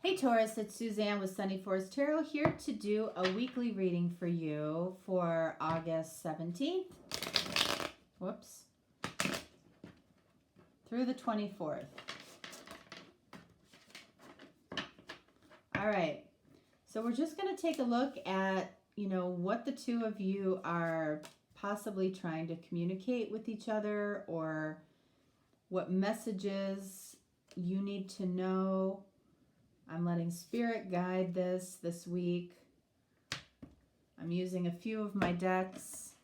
Hey Taurus, it's Suzanne with Sunny Forest Tarot here to do a weekly reading for you for August 17th. Whoops. Through the 24th. All right. So we're just going to take a look at, what the two of you are possibly trying to communicate with each other, or what messages you need to know. I'm letting Spirit guide this week. I'm using a few of my decks.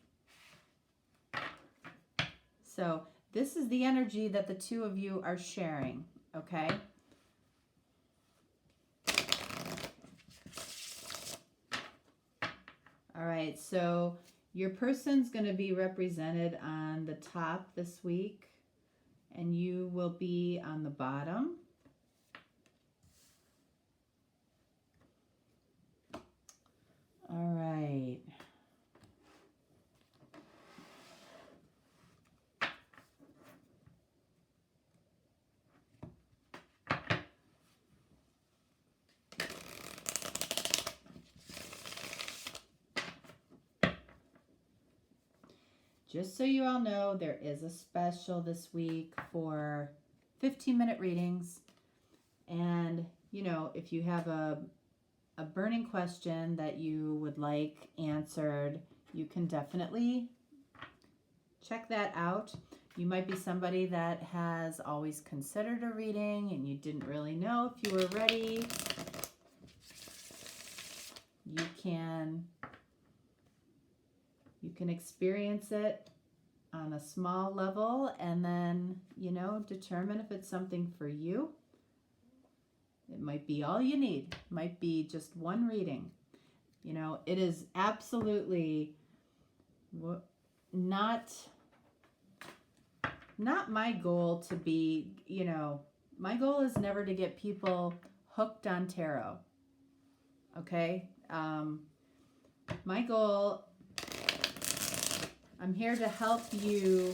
So this is the energy that the two of you are sharing, okay? All right, so your person's going to be represented on the top this week, and you will be on the bottom. All right. Just so you all know, there is a special this week for 15-minute readings. And, if you have a burning question that you would like answered, you can definitely check that out. You might be somebody that has always considered a reading and you didn't really know if you were ready. You can experience it on a small level and then, determine if it's something for you. It might be all you need. It might be just one reading. It is absolutely not my goal to be, my goal is never to get people hooked on tarot. Okay? My goal, I'm here to help you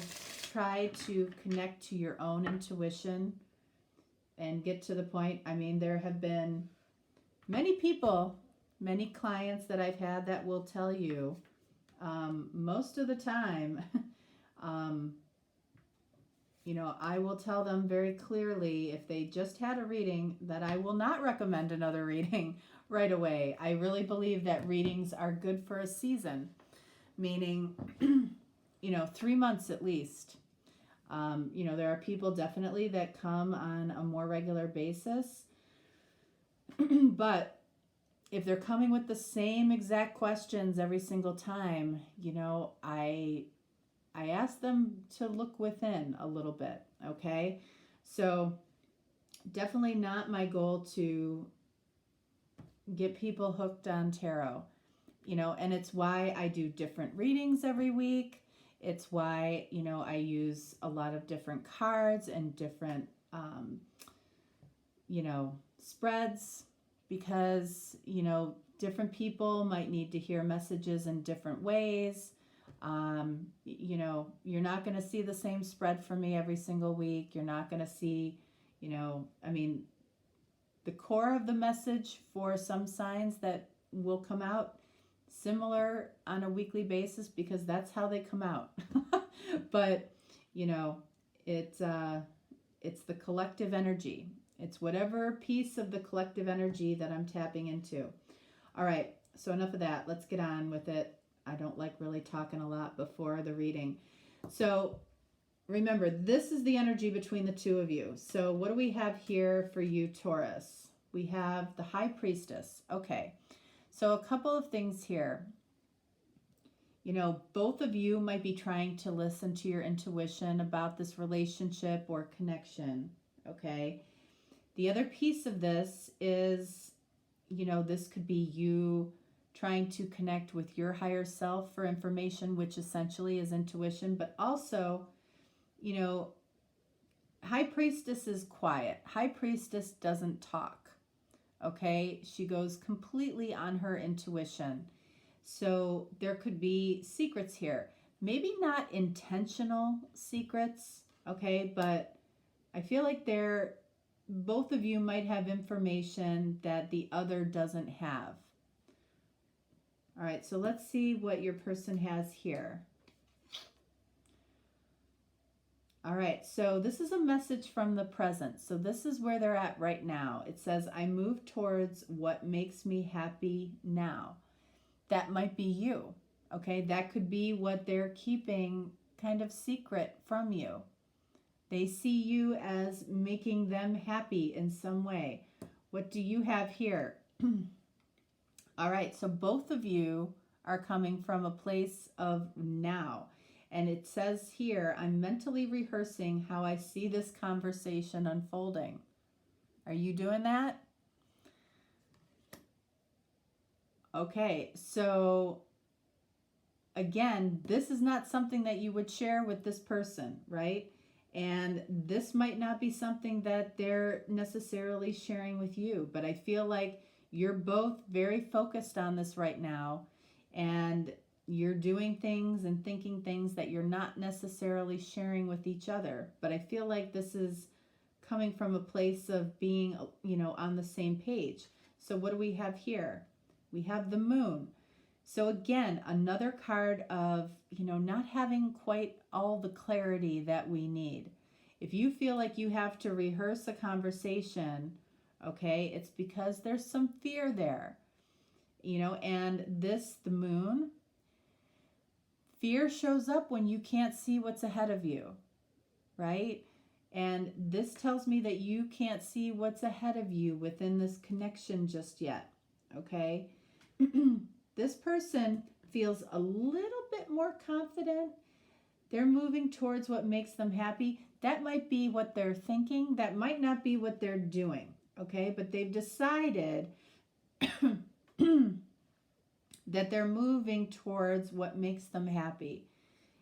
try to connect to your own intuition and get to the point. I mean, there have been many people, many clients that I've had that will tell you most of the time, I will tell them very clearly if they just had a reading that I will not recommend another reading right away. I really believe that readings are good for a season, meaning, 3 months at least. There are people definitely that come on a more regular basis, but if they're coming with the same exact questions every single time, I ask them to look within a little bit, okay? So definitely not my goal to get people hooked on tarot, and it's why I do different readings every week. It's why, I use a lot of different cards and different, spreads, because, different people might need to hear messages in different ways. You're not going to see the same spread from me every single week. You're not going to see, the core of the message for some signs that will come out similar on a weekly basis because that's how they come out. But, it's the collective energy. It's whatever piece of the collective energy that I'm tapping into. All right, so enough of that. Let's get on with it. I don't like really talking a lot before the reading. So remember, this is the energy between the two of you. So what do we have here for you, Taurus? We have the High Priestess. Okay, so a couple of things here. Both of you might be trying to listen to your intuition about this relationship or connection, okay? The other piece of this is, this could be you trying to connect with your higher self for information, which essentially is intuition, but also, High Priestess is quiet. High Priestess doesn't talk, okay? She goes completely on her intuition. So there could be secrets here. Maybe not intentional secrets, okay? But I feel like they're both of you might have information that the other doesn't have. All right, so let's see what your person has here. All right, so this is a message from the present. So this is where they're at right now. It says, I move towards what makes me happy now. That might be you, okay? That could be what they're keeping kind of secret from you. They see you as making them happy in some way. What do you have here? All right, so both of you are coming from a place of now. And it says here, I'm mentally rehearsing how I see this conversation unfolding. Are you doing that? Okay, so again, this is not something that you would share with this person, right? And this might not be something that they're necessarily sharing with you, but I feel like you're both very focused on this right now, and you're doing things and thinking things that you're not necessarily sharing with each other. But I feel like this is coming from a place of being, on the same page. So what do we have here? We have the moon. So again, another card of, not having quite all the clarity that we need. If you feel like you have to rehearse a conversation, okay, it's because there's some fear there, and the moon, fear shows up when you can't see what's ahead of you, right? And this tells me that you can't see what's ahead of you within this connection just yet, okay? This person feels a little bit more confident. They're moving towards what makes them happy. That might be what they're thinking. That might not be what they're doing, okay? But they've decided that they're moving towards what makes them happy.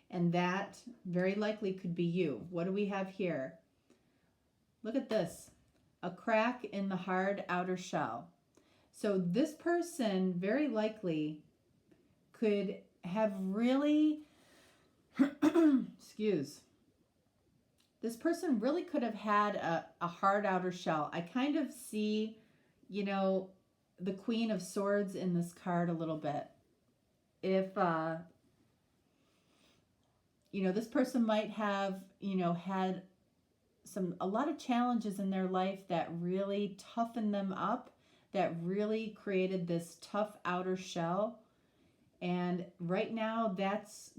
And that very likely could be you. What do we have here? Look at this. A crack in the hard outer shell. So this person very likely could have really, this person really could have had a hard outer shell. I kind of see, the Queen of Swords in this card a little bit. If, this person might have, had a lot of challenges in their life that really toughened them up, that really created this tough outer shell. And right now that's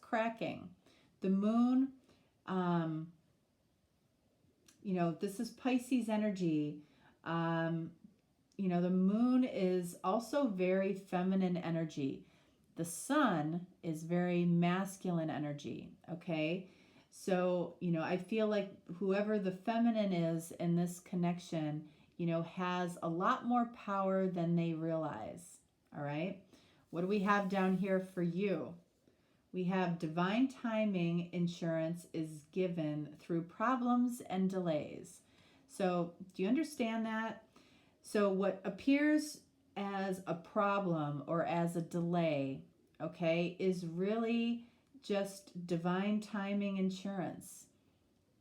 cracking. The moon, this is Pisces energy. The moon is also very feminine energy. The sun is very masculine energy, okay? So, I feel like whoever the feminine is in this connection, has a lot more power than they realize, all right? What do we have down here for you? We have divine timing insurance is given through problems and delays. So, do you understand that? So what appears as a problem or as a delay, okay, is really just divine timing insurance.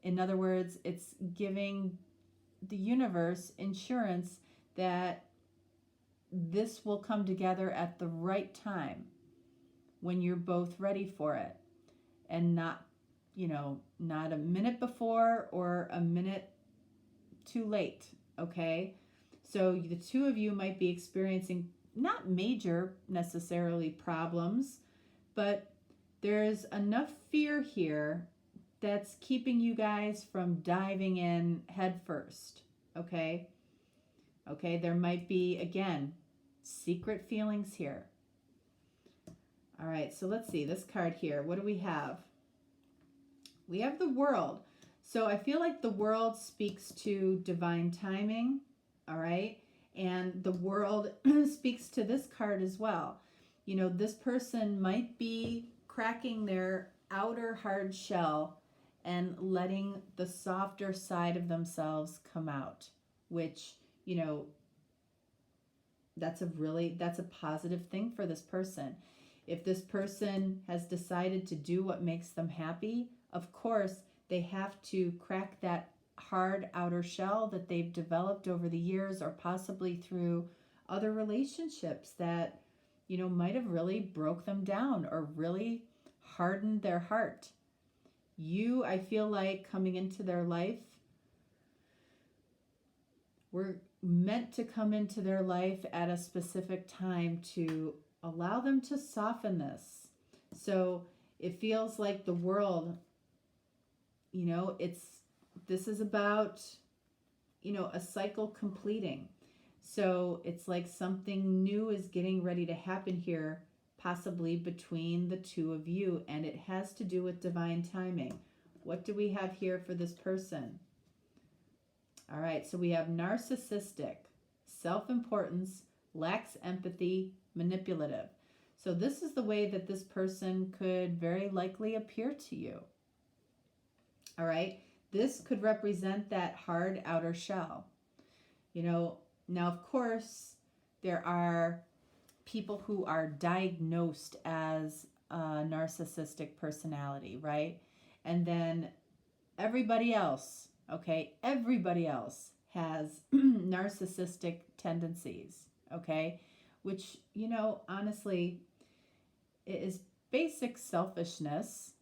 In other words, it's giving the universe insurance that this will come together at the right time when you're both ready for it, and not a minute before or a minute too late, okay? So the two of you might be experiencing not major necessarily problems, but there's enough fear here that's keeping you guys from diving in head first, okay? Okay, there might be, again, secret feelings here. All right, so let's see this card here. What do we have? We have the World. So I feel like the World speaks to divine timing, all right? And the World speaks to this card as well. This person might be cracking their outer hard shell and letting the softer side of themselves come out, which, that's a positive thing for this person. If this person has decided to do what makes them happy, of course, they have to crack that hard outer shell that they've developed over the years, or possibly through other relationships that, might have really broke them down or really hardened their heart. You, I feel like, coming into their life, we're meant to come into their life at a specific time to allow them to soften this. So it feels like the world, this is about, a cycle completing. So it's like something new is getting ready to happen here, possibly between the two of you, and it has to do with divine timing. What do we have here for this person? All right, so we have narcissistic, self-importance, lacks empathy, manipulative. So this is the way that this person could very likely appear to you. All right, this could represent that hard outer shell. Now, of course, there are people who are diagnosed as a narcissistic personality, right? And then everybody else, everybody else has narcissistic tendencies, which, honestly, is basic selfishness,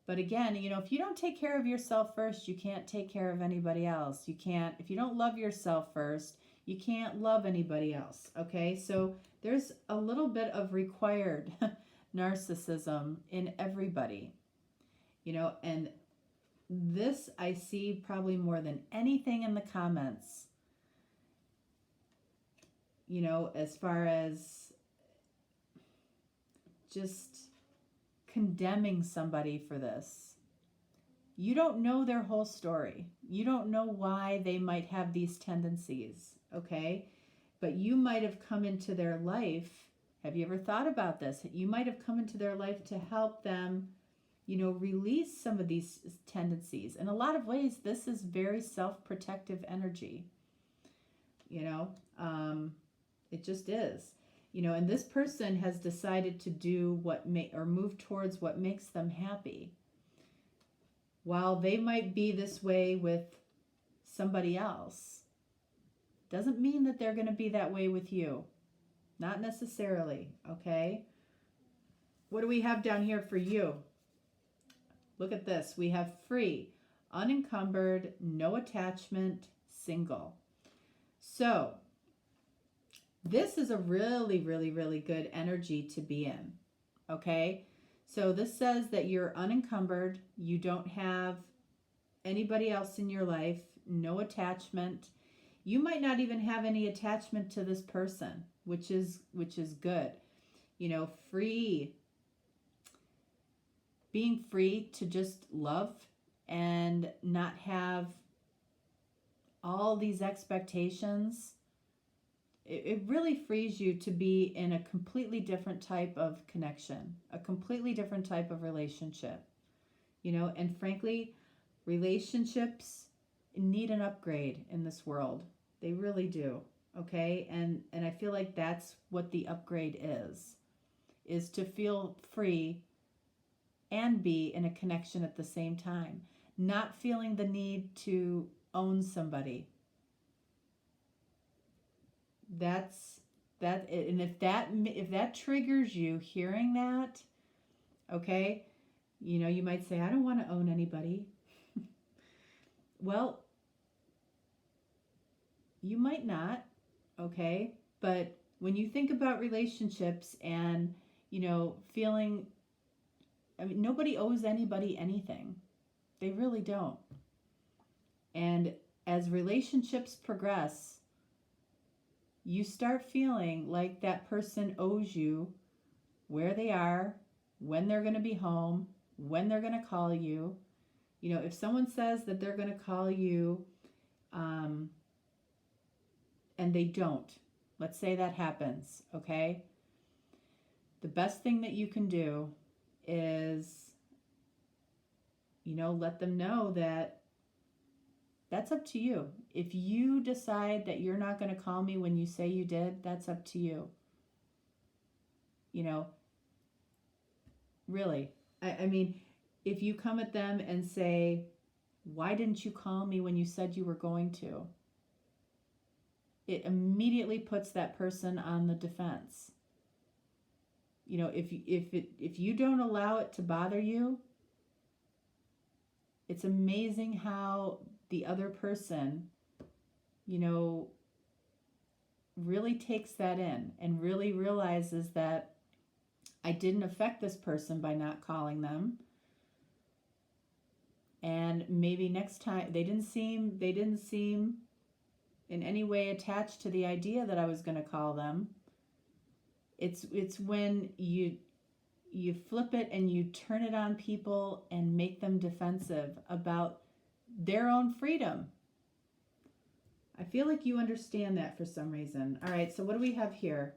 but again, if you don't take care of yourself first, you can't take care of anybody else. If you don't love yourself first, you can't love anybody else, So there's a little bit of required narcissism in everybody, and this I see probably more than anything in the comments, as far as just condemning somebody for this. You don't know their whole story. You don't know why they might have these tendencies, But you might have come into their life. Have you ever thought about this? You might have come into their life to help them, release some of these tendencies. In a lot of ways, this is very self-protective energy. It just is. And this person has decided to do or move towards what makes them happy. While they might be this way with somebody else, doesn't mean that they're going to be that way with you. Not necessarily, What do we have down here for you? Look at this. We have free, unencumbered, no attachment, single. So this is a really, really, really good energy to be in, So this says that you're unencumbered, you don't have anybody else in your life, no attachment. You might not even have any attachment to this person, which is good. Free, being free to just love and not have all these expectations. It really frees you to be in a completely different type of connection, a completely different type of relationship, and frankly, relationships need an upgrade in this world. They really do, And I feel like that's what the upgrade is to feel free and be in a connection at the same time, not feeling the need to own somebody. That's it. And if that triggers you hearing that, you might say, I don't want to own anybody. Well, you might not, but when you think about relationships and feeling, nobody owes anybody anything. They really don't. And as relationships progress, you start feeling like that person owes you where they are, when they're going to be home, when they're going to call you. If someone says that they're going to call you and they don't, let's say that happens, The best thing that you can do is, let them know that that's up to you. If you decide that you're not going to call me when you say you did, that's up to you. Really. I mean, if you come at them and say, Why didn't you call me when you said you were going to? It immediately puts that person on the defense. You know, if you don't allow it to bother you, it's amazing how the other person, you know, really takes that in and really realizes that I didn't affect this person by not calling them. And maybe next time they didn't seem in any way attached to the idea that I was going to call them. It's when you flip it and you turn it on people and make them defensive about their own freedom. I feel like you understand that for some reason. All right, so what do we have here?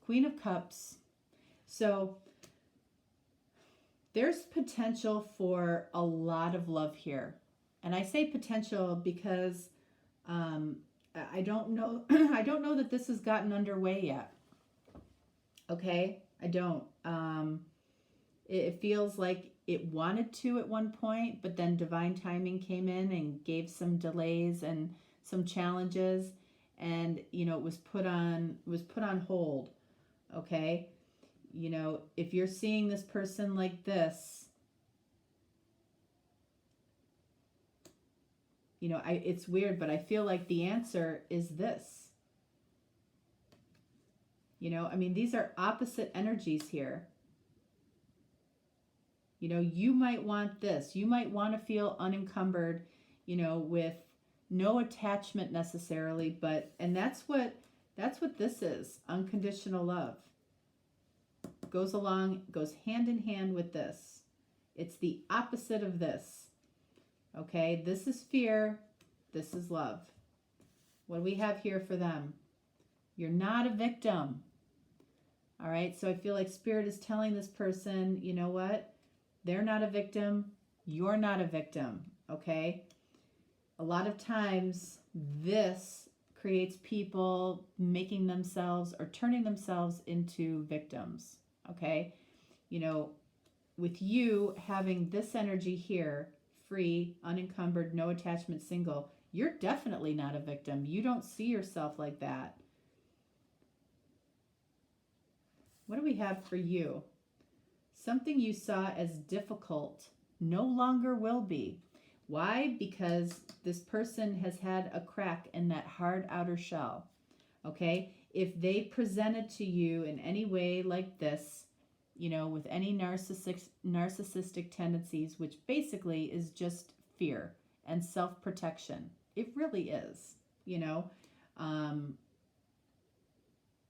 Queen of Cups. So there's potential for a lot of love here. And I say potential because I don't know I don't know that this has gotten underway yet. Okay? I don't. It feels like it wanted to at one point, but then divine timing came in and gave some delays and some challenges, and you know, it was put on hold. Okay? You know, if you're seeing this person like this, you know, it's weird, but I feel like the answer is this. You know, I mean, these are opposite energies here. You know, you might want this. You might want to feel unencumbered, you know, with no attachment necessarily, but, and that's what this is. Unconditional love goes hand in hand with this. It's the opposite of this. Okay, this is fear, this is love. What do we have here for them? You're not a victim. All right, so I feel like Spirit is telling this person, you know what? They're not a victim, you're not a victim, okay? A lot of times this creates people making themselves or turning themselves into victims, okay? You know, with you having this energy here, free, unencumbered, no attachment, single, you're definitely not a victim. You don't see yourself like that. What do we have for you? Something you saw as difficult no longer will be. Why? Because this person has had a crack in that hard outer shell. Okay? If they presented to you in any way like this, you know, with any narcissistic tendencies, which basically is just fear and self-protection. It really is, you know.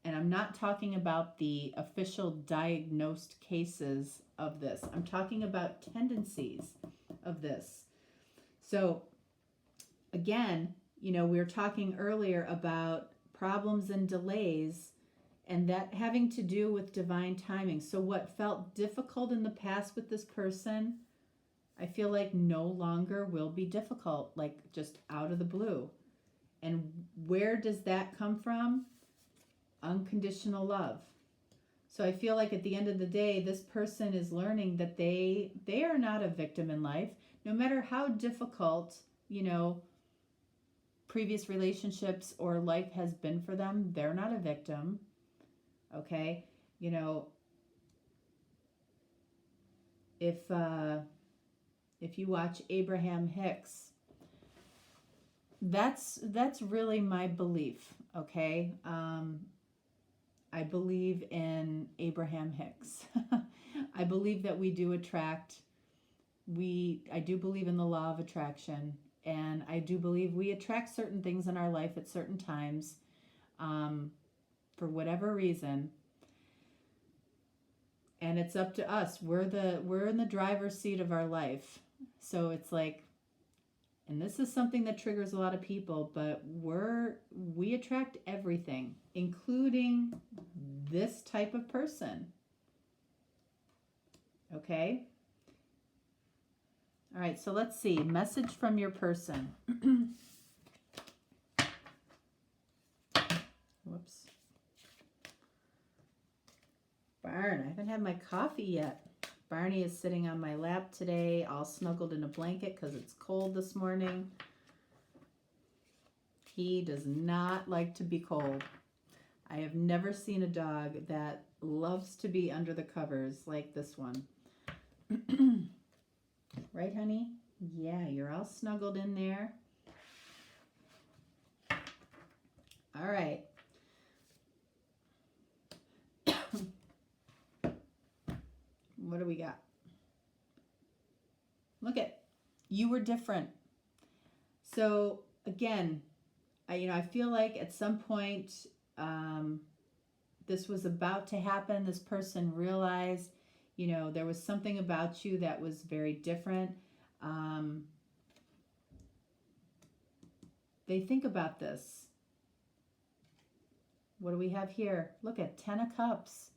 And I'm not talking about the official diagnosed cases of this. I'm talking about tendencies of this. So again, you know, we were talking earlier about problems and delays, and that having to do with divine timing. So what felt difficult in the past with this person, I feel like no longer will be difficult, like just out of the blue. And where does that come from? Unconditional love. So I feel like at the end of the day, this person is learning that they are not a victim in life. No matter how difficult, you know, previous relationships or life has been for them, they're not a victim. Okay? You know, if you watch Abraham Hicks, that's really my belief, okay? I believe in Abraham Hicks. I believe that we do attract. I do believe in the law of attraction, and I do believe we attract certain things in our life at certain times, for whatever reason. And it's up to us. We're in the driver's seat of our life. So it's like, and this is something that triggers a lot of people, but we attract everything, including this type of person. Okay? All right, so let's see. Message from your person. Whoops. Darn, I haven't had my coffee yet. Barney is sitting on my lap today, all snuggled in a blanket because it's cold this morning. He does not like to be cold. I have never seen a dog that loves to be under the covers like this one. Right, honey? Yeah, you're all snuggled in there. All right. What do we got? Look at, you were different. So again, I feel like at some point this was about to happen. This person realized, there was something about you that was very different. They think about this. What do we have here? Look at 10 of Cups.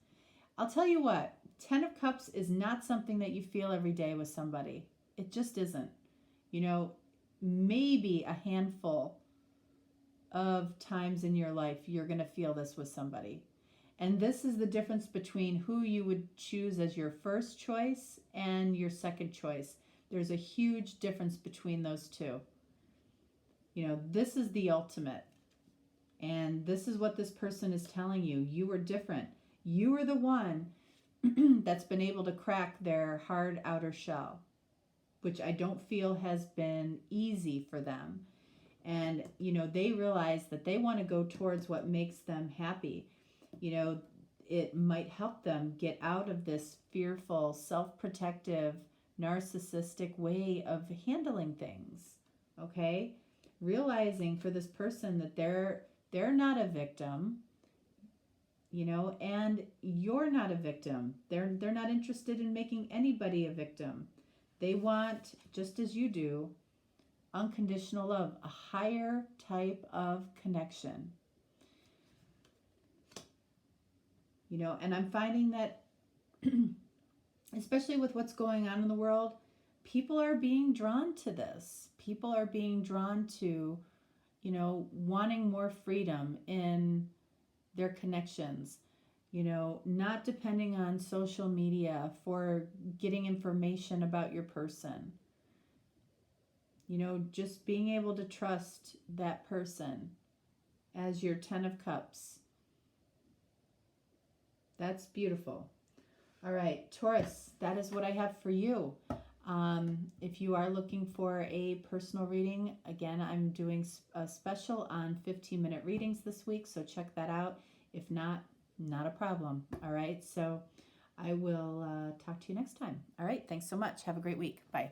I'll tell you what, 10 of Cups is not something that you feel every day with somebody. It just isn't. Maybe a handful of times in your life you're going to feel this with somebody. And this is the difference between who you would choose as your first choice and your second choice. There's a huge difference between those two. This is the ultimate. And this is what this person is telling you. You were different. You were the one that's been able to crack their hard outer shell, which I don't feel has been easy for them. And, they realize that they want to go towards what makes them happy. It might help them get out of this fearful, self-protective, narcissistic way of handling things. Okay? Realizing for this person that they're not a victim, and you're not a victim. They're not interested in making anybody a victim. They want, just as you do, unconditional love, a higher type of connection. And I'm finding that, especially with what's going on in the world, people are being drawn to this. People are being drawn to, wanting more freedom in their connections, not depending on social media for getting information about your person. Just being able to trust that person as your 10 of Cups. That's beautiful. All right, Taurus, that is what I have for you. If you are looking for a personal reading, again, I'm doing a special on 15-minute readings this week, so check that out. If not, not a problem. All right, so I will talk to you next time. All right, thanks so much. Have a great week. Bye.